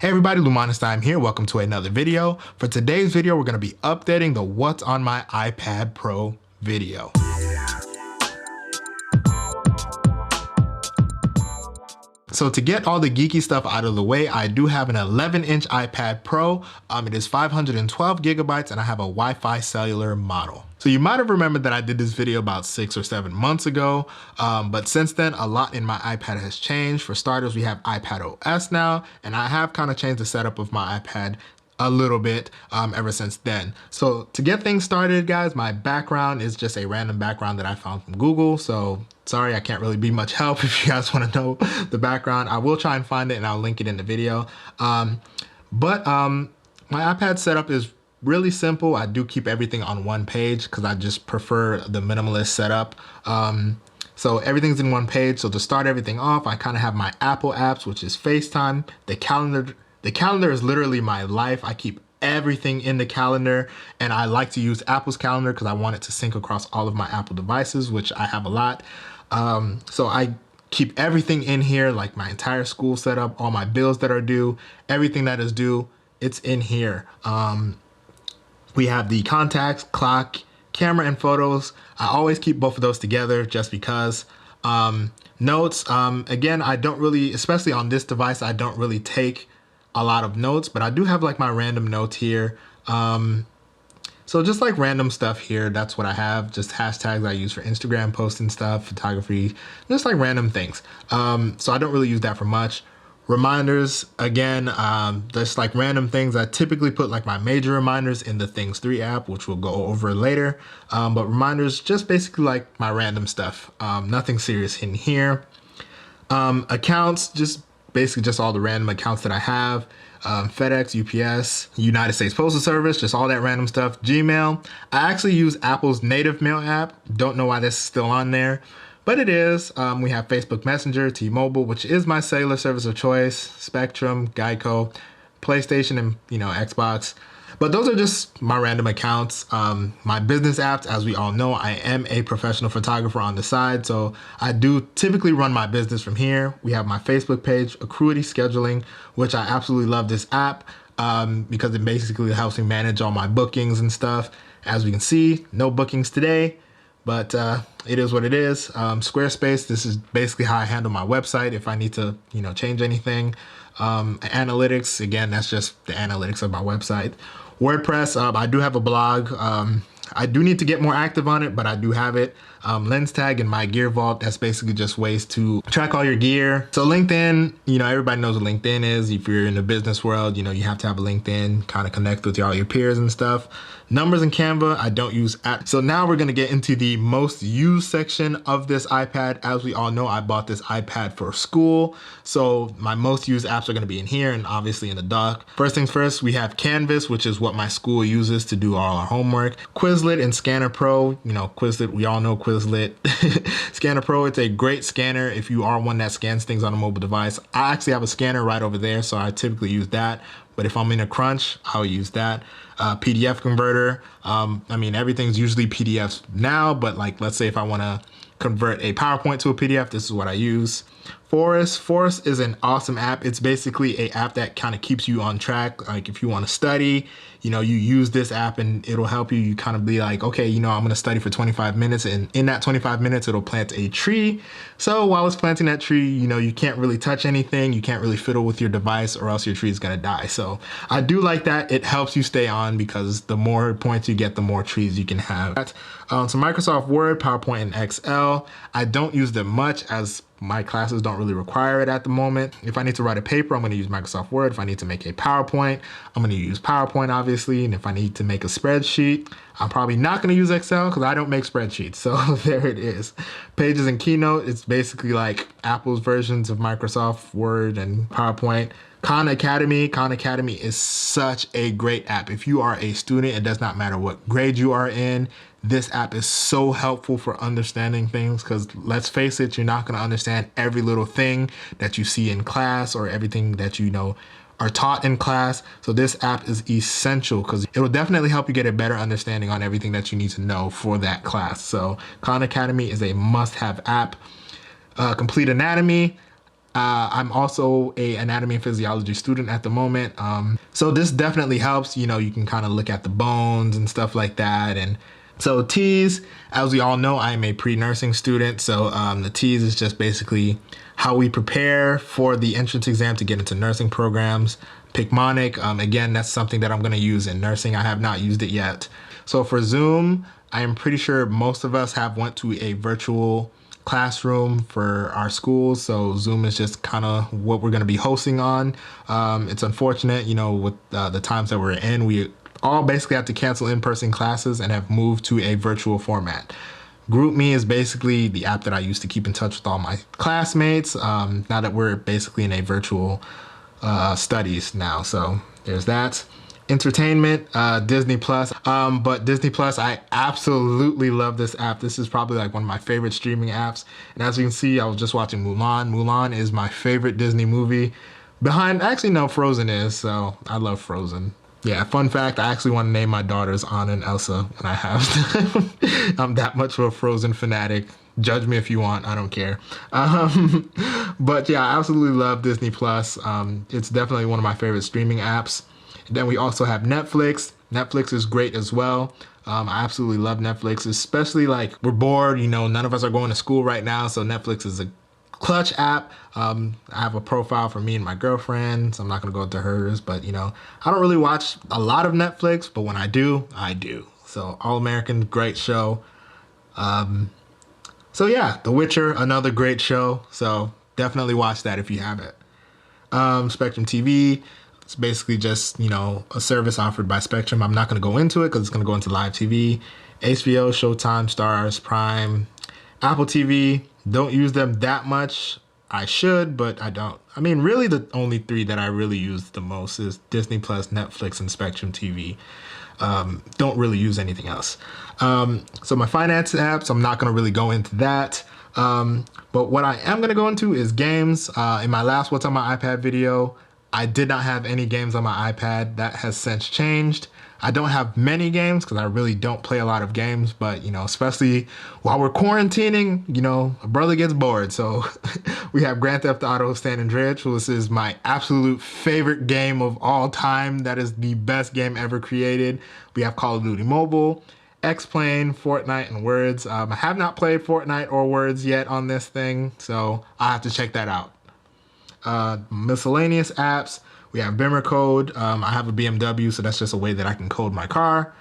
Hey everybody, Lumanis Time here. Welcome to another video. For today's video, we're going to be updating the What's on my iPad Pro video. So to get all the geeky stuff out of the way, I do have an 11-inch iPad Pro. It is 512 gigabytes and I have a Wi-Fi cellular model. So you might have remembered that I did this video about 6 or 7 months ago, but since then a lot in my iPad has changed. For starters, we have iPadOS now, and I have kind of changed the setup of my iPad a little bit ever since then. So to get things started, guys, my background is just a random background that I found from Google. So sorry, I can't really be much help if you guys want to know the background. I will try and find it and I'll link it in the video. My iPad setup is really simple. I do keep everything on one page because I just prefer the minimalist setup. So everything's in one page. So to start everything off, I kind of have my Apple apps, which is FaceTime, the calendar. The calendar is literally my life. I keep everything in the calendar, and I like to use Apple's calendar because I want it to sync across all of my Apple devices, which I have a lot. So I keep everything in here, like my entire school setup, all my bills that are due, everything that is due, it's in here. We have the contacts, clock, camera, and photos. I always keep both of those together just because. Notes, again, I don't really, especially on this device, I don't really take a lot of notes, but I do have like my random notes here. So just like random stuff here, that's what I have. Just hashtags I use for Instagram posting stuff, photography, just like random things. So I don't really use that for much. Reminders, again, just like random things. I typically put like my major reminders in the Things 3 app, which we'll go over later. But reminders, just basically like my random stuff. Nothing serious in here. Accounts, just basically just all the random accounts that I have. FedEx, UPS, United States Postal Service, just all that random stuff. Gmail. I actually use Apple's native mail app. Don't know why this is still on there, but it is. We have Facebook Messenger, T-Mobile, which is my cellular service of choice, Spectrum, Geico, PlayStation, and Xbox. But those are just my random accounts. My business apps, as we all know, I am a professional photographer on the side, so I do typically run my business from here. We have my Facebook page, Accruity Scheduling, which I absolutely love this app because it basically helps me manage all my bookings and stuff. As we can see, no bookings today, but it is what it is. Squarespace, this is basically how I handle my website if I need to, change anything. Analytics, again, that's just the analytics of my website. WordPress, I do have a blog. I do need to get more active on it, but I do have it. Lens Tag and My Gear Vault, that's basically just ways to track all your gear. So LinkedIn, everybody knows what LinkedIn is. If you're in the business world, you have to have a LinkedIn, kind of connect with all your peers and stuff. Numbers and Canva, I don't use apps. So now we're gonna get into the most used section of this iPad. As we all know, I bought this iPad for school. So my most used apps are gonna be in here and obviously in the dock. First things first, we have Canvas, which is what my school uses to do all our homework. Quizlet and Scanner Pro, Quizlet, we all know Quizlet. Scanner Pro, it's a great scanner if you are one that scans things on a mobile device. I actually have a scanner right over there, so I typically use that. But if I'm in a crunch, I'll use that. PDF converter. Everything's usually PDFs now, but like, let's say if I want to convert a PowerPoint to a PDF, this is what I use. Forest is an awesome app. It's basically an app that kind of keeps you on track. Like if you want to study, you use this app and it'll help you. You kind of be like, okay, I'm going to study for 25 minutes, and in that 25 minutes, it'll plant a tree. So while it's planting that tree, you can't really touch anything. You can't really fiddle with your device or else your tree is going to die. So I do like that. It helps you stay on because the more points you get, the more trees you can have. So Microsoft Word, PowerPoint, and Excel. I don't use them much as my classes don't really require it at the moment. If I need to write a paper, I'm going to use Microsoft Word. If I need to make a PowerPoint, I'm going to use PowerPoint, obviously. And if I need to make a spreadsheet, I'm probably not going to use Excel because I don't make spreadsheets. So there it is. Pages and Keynote, it's basically like Apple's versions of Microsoft Word and PowerPoint. Khan Academy is such a great app. If you are a student, it does not matter what grade you are in. This app is so helpful for understanding things because let's face it, you're not going to understand every little thing that you see in class or everything that are taught in class. So this app is essential because it will definitely help you get a better understanding on everything that you need to know for that class. So Khan Academy is a must-have app. Complete Anatomy. I'm also a anatomy and physiology student at the moment. So this definitely helps. You know, you can kind of look at the bones and stuff like that. And so TEAS, as we all know, I'm a pre-nursing student. So the TEAS is just basically how we prepare for the entrance exam to get into nursing programs. Picmonic, again, that's something that I'm going to use in nursing. I have not used it yet. So for Zoom, I am pretty sure most of us have went to a virtual classroom for our schools. So Zoom is just kind of what we're going to be hosting on. It's unfortunate, you know, with the times that we're in, we all basically have to cancel in-person classes and have moved to a virtual format. GroupMe is basically the app that I use to keep in touch with all my classmates, now that we're basically in a virtual studies now. So there's that. Entertainment, Disney Plus. But Disney Plus, I absolutely love this app. This is probably like one of my favorite streaming apps. And as you can see, I was just watching Mulan. Mulan is my favorite Disney movie. Behind, actually, no, Frozen is. So I love Frozen. Yeah, fun fact, I actually want to name my daughters Anna and Elsa when I have them. I'm that much of a Frozen fanatic. Judge me if you want, I don't care. But yeah, I absolutely love Disney Plus. It's definitely one of my favorite streaming apps. Then we also have Netflix. Netflix is great as well. I absolutely love Netflix, especially like we're bored, you know, none of us are going to school right now. So Netflix is a clutch app. I have a profile for me and my girlfriend, so I'm not going to go into hers, but you know, I don't really watch a lot of Netflix, but when I do, I do. So All American, great show. So yeah, The Witcher, another great show. So definitely watch that if you haven't. Spectrum TV, it's basically just, you know, a service offered by Spectrum. I'm not going to go into it because it's going to go into live TV. HBO, Showtime, Stars, Prime, Apple TV. Don't use them that much. I should, but I don't. I mean, really the only three that I really use the most is Disney Plus, Netflix, and Spectrum TV. Don't really use anything else. So my finance apps, I'm not going to really go into that. But what I am going to go into is games. In my last What's on My iPad video, I did not have any games on my iPad. That has since changed. I don't have many games because I really don't play a lot of games, but you know, especially while we're quarantining, you know, a brother gets bored. So we have Grand Theft Auto San Andreas, which is my absolute favorite game of all time. That is the best game ever created. We have Call of Duty Mobile, X-Plane, Fortnite, and Words. I have not played Fortnite or Words yet on this thing, so I have to check that out. Miscellaneous apps, we have Bimmer Code. I have a BMW, so that's just a way that I can code my car.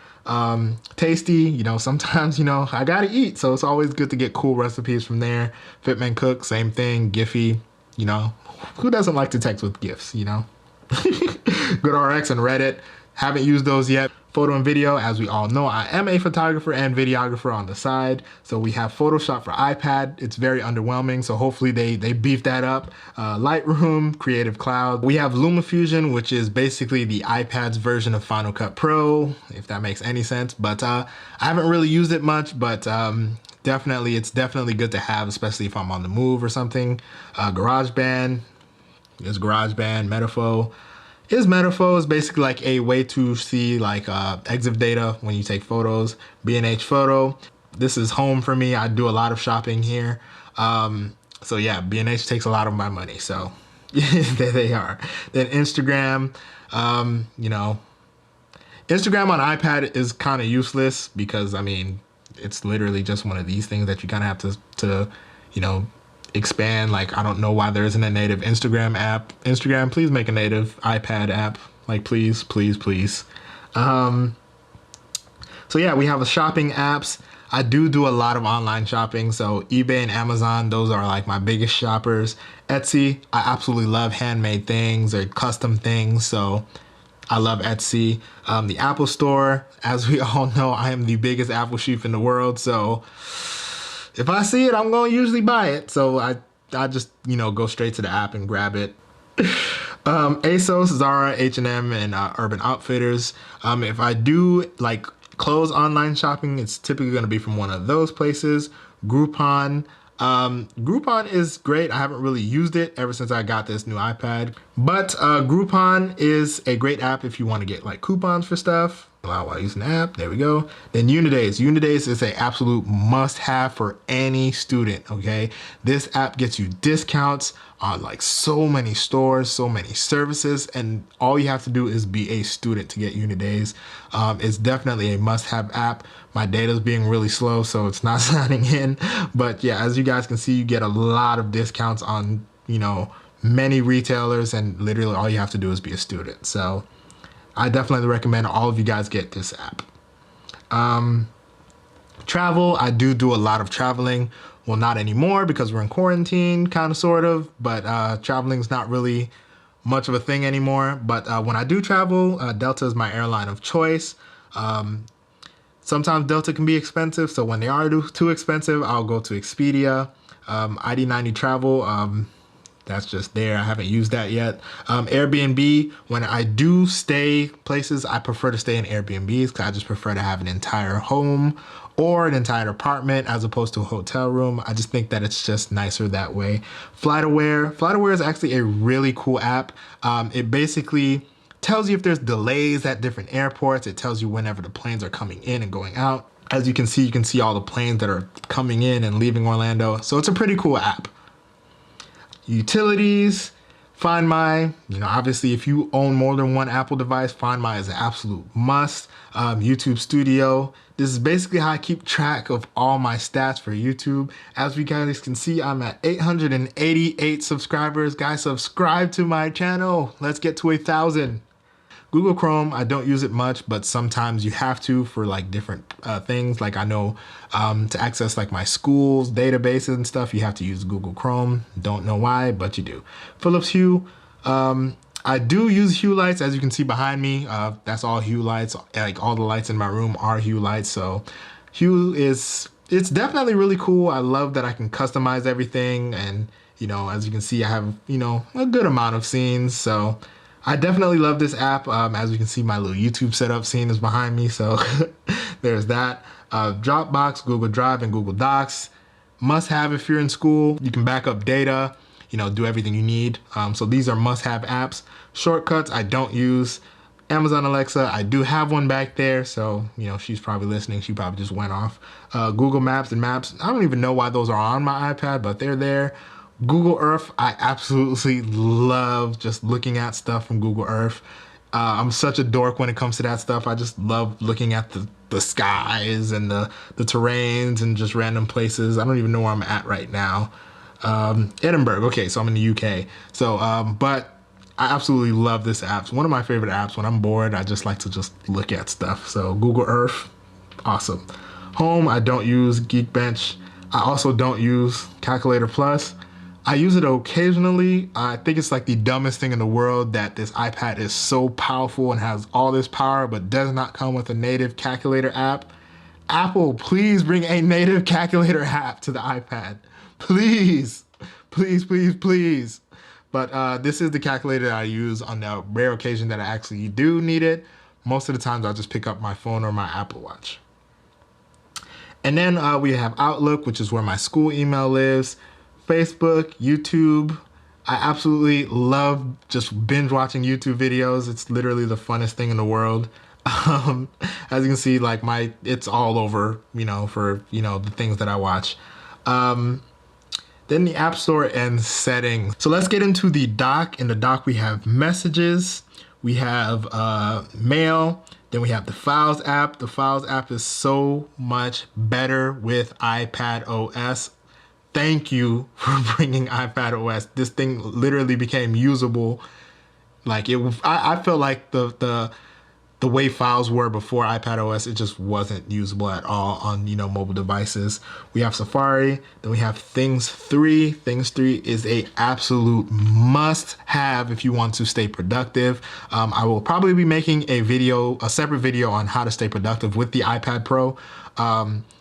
Tasty, you know, sometimes, you know, I gotta eat, so it's always good to get cool recipes from there. Fitman Cook, same thing. Giphy, you know, who doesn't like to text with GIFs, you know? GoodRx and Reddit, haven't used those yet. Photo and video, as we all know, I am a photographer and videographer on the side. So we have Photoshop for iPad. It's very underwhelming, so hopefully they beef that up. Lightroom, Creative Cloud. We have LumaFusion, which is basically the iPad's version of Final Cut Pro, if that makes any sense. But I haven't really used it much, but it's definitely good to have, especially if I'm on the move or something. GarageBand, there's GarageBand, Metafo. Metafo is basically like a way to see like exif data when you take photos. B&H Photo, this is home for me. I do a lot of shopping here. So yeah, B&H takes a lot of my money. So there they are. Then Instagram, you know, Instagram on iPad is kind of useless because I mean, it's literally just one of these things that you kind of have to, you know, expand. Like, I don't know why there isn't a native Instagram app. Instagram, please make a native iPad app. Like, please, please, please. So yeah, we have the shopping apps. I do a lot of online shopping. So eBay and Amazon, those are like my biggest shoppers. Etsy, I absolutely love handmade things or custom things. So I love Etsy. The Apple Store, as we all know, I am the biggest Apple sheep in the world. So if I see it, I'm going to usually buy it. So I just, you know, go straight to the app and grab it. ASOS, Zara, H&M, and Urban Outfitters. If I do like clothes online shopping, it's typically going to be from one of those places. Groupon. Groupon is great. I haven't really used it ever since I got this new iPad. But Groupon is a great app if you want to get like coupons for stuff. while using the app. There we go. Then Unidays. Unidays is an absolute must-have for any student. Okay, this app gets you discounts on like so many stores, so many services, and all you have to do is be a student to get Unidays. It's definitely a must-have app. My data is being really slow, so it's not signing in. But yeah, as you guys can see, you get a lot of discounts on many retailers, and literally all you have to do is be a student. So I definitely recommend all of you guys get this app. Travel, I do a lot of traveling. Well, not anymore because we're in quarantine, kind of, sort of, but traveling is not really much of a thing anymore. But when I do travel, Delta is my airline of choice. Sometimes Delta can be expensive, so when they are too expensive, I'll go to Expedia. ID90 Travel, that's just there. I haven't used that yet. Airbnb, when I do stay places, I prefer to stay in Airbnbs because I just prefer to have an entire home or an entire apartment as opposed to a hotel room. I just think that it's just nicer that way. FlightAware is actually a really cool app. It basically tells you if there's delays at different airports. It tells you whenever the planes are coming in and going out. As you can see all the planes that are coming in and leaving Orlando. So it's a pretty cool app. Utilities, Find My, obviously if you own more than one Apple device, Find My is an absolute must. YouTube Studio, this is basically how I keep track of all my stats for YouTube. As we guys can see, I'm at 888 subscribers. Guys, subscribe to my channel. Let's get to 1,000. Google Chrome, I don't use it much, but sometimes you have to for like different things. Like I know to access like my school's databases and stuff, you have to use Google Chrome. Don't know why, but you do. Philips Hue, I do use Hue lights, as you can see behind me. That's all Hue lights. Like all the lights in my room are Hue lights. So Hue it's definitely really cool. I love that I can customize everything. And, as you can see, I have, a good amount of scenes. So I definitely love this app. As you can see, my little YouTube setup scene is behind me. So there's that. Dropbox, Google Drive, and Google Docs. Must have if you're in school. You can back up data, do everything you need. So these are must have apps. Shortcuts, I don't use. Amazon Alexa, I do have one back there. So, she's probably listening. She probably just went off. Google Maps and Maps. I don't even know why those are on my iPad, but they're there. Google Earth, I absolutely love just looking at stuff from Google Earth. I'm such a dork when it comes to that stuff. I just love looking at the skies and the terrains and just random places. I don't even know where I'm at right now. Edinburgh, okay, so I'm in the UK. So, but I absolutely love this app. It's one of my favorite apps. When I'm bored, I just like to just look at stuff. So Google Earth, awesome. Home, I don't use Geekbench. I also don't use Calculator Plus. I use it occasionally. I think it's like the dumbest thing in the world that this iPad is so powerful and has all this power, but does not come with a native calculator app. Apple, please bring a native calculator app to the iPad. Please, please, please, please. But this is the calculator that I use on the rare occasion that I actually do need it. Most of the times I'll just pick up my phone or my Apple Watch. And then we have Outlook, which is where my school email lives. Facebook, YouTube. I absolutely love just binge watching YouTube videos. It's literally the funnest thing in the world. As you can see, like it's all over, for, the things that I watch. Then the App Store and settings. So let's get into the dock. In the dock, we have messages, we have mail, then we have the Files app. The Files app is so much better with iPadOS. Thank you for bringing iPadOS. This thing literally became usable. Like I felt like the way files were before iPadOS, it just wasn't usable at all on mobile devices. We have Safari, then we have Things 3. Things 3 is a absolute must-have if you want to stay productive. I will probably be making a separate video on how to stay productive with the iPad Pro.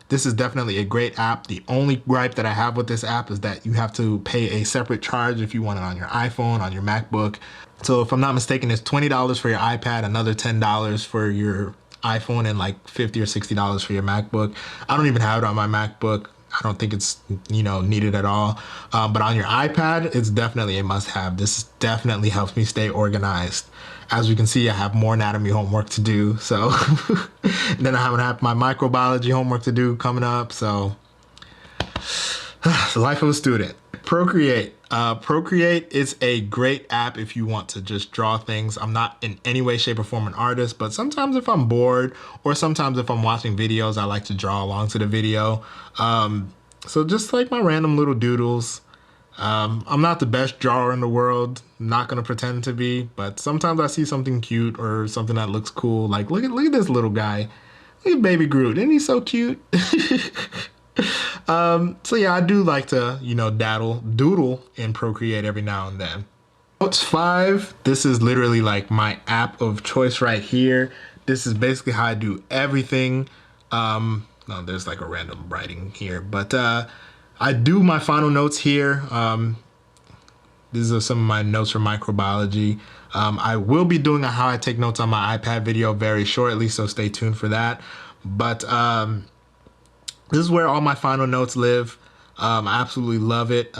This is definitely a great app. The only gripe that I have with this app is that you have to pay a separate charge if you want it on your iPhone, on your MacBook. So if I'm not mistaken, it's $20 for your iPad, another $10 for your iPhone, and like $50 or $60 for your MacBook. I don't even have it on my MacBook. I don't think it's, needed at all. But on your iPad, it's definitely a must-have. This definitely helps me stay organized. As you can see, I have more anatomy homework to do. So then I have my microbiology homework to do coming up. So the life of a student. Procreate. Procreate is a great app if you want to just draw things. I'm not in any way, shape, or form an artist, but sometimes if I'm bored or sometimes if I'm watching videos, I like to draw along to the video. So just like my random little doodles. I'm not the best drawer in the world, not gonna pretend to be, but sometimes I see something cute or something that looks cool. Like look at this little guy. Look at baby Groot. Isn't he so cute? So yeah, I do like to, doodle and Procreate every now and then. Notes 5, this is literally like my app of choice right here. This is basically how I do everything. No, there's like a random writing here, but I do my final notes here. These are some of my notes for microbiology. I will be doing a how I take notes on my iPad video very shortly, so stay tuned for that. But this is where all my final notes live. I absolutely love it.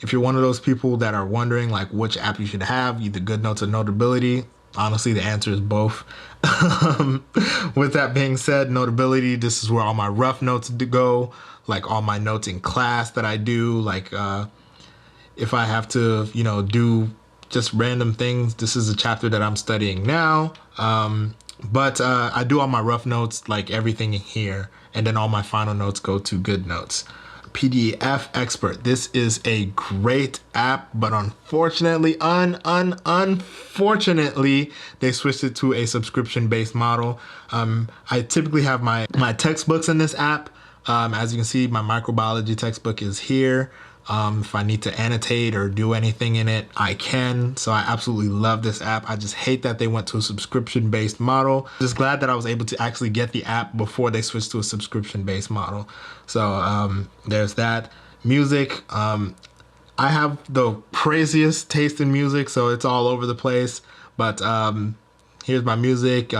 If you're one of those people that are wondering like which app you should have, either GoodNotes or Notability, honestly, the answer is both. With that being said, Notability, this is where all my rough notes go, like all my notes in class that I do, like if I have to, do just random things. This is a chapter that I'm studying now. But I do all my rough notes, like everything in here, and then all my final notes go to GoodNotes. PDF Expert. This is a great app, but unfortunately, unfortunately, they switched it to a subscription-based model. I typically have my textbooks in this app. As you can see, my microbiology textbook is here. If I need to annotate or do anything in it, I can. So I absolutely love this app. I just hate that they went to a subscription-based model. Just glad that I was able to actually get the app before they switched to a subscription-based model. So there's that. Music. I have the craziest taste in music, so it's all over the place. But here's my music.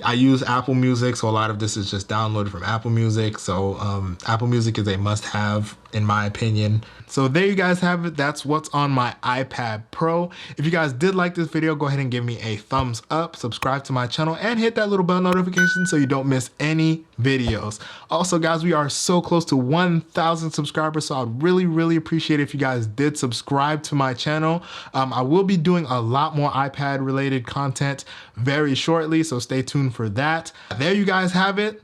I use Apple Music, so a lot of this is just downloaded from Apple Music. So Apple Music is a must-have in my opinion. So there you guys have it. That's what's on my iPad Pro. If you guys did like this video, go ahead and give me a thumbs up, subscribe to my channel, and hit that little bell notification so you don't miss any videos. Also, guys, we are so close to 1,000 subscribers, so I'd really appreciate it if you guys did subscribe to my channel. I will be doing a lot more iPad related content very shortly, so stay tuned for that. There you guys have it.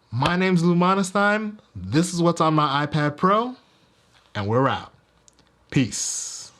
My name's Lou Monestein. This is what's on my iPad Pro, and we're out. Peace.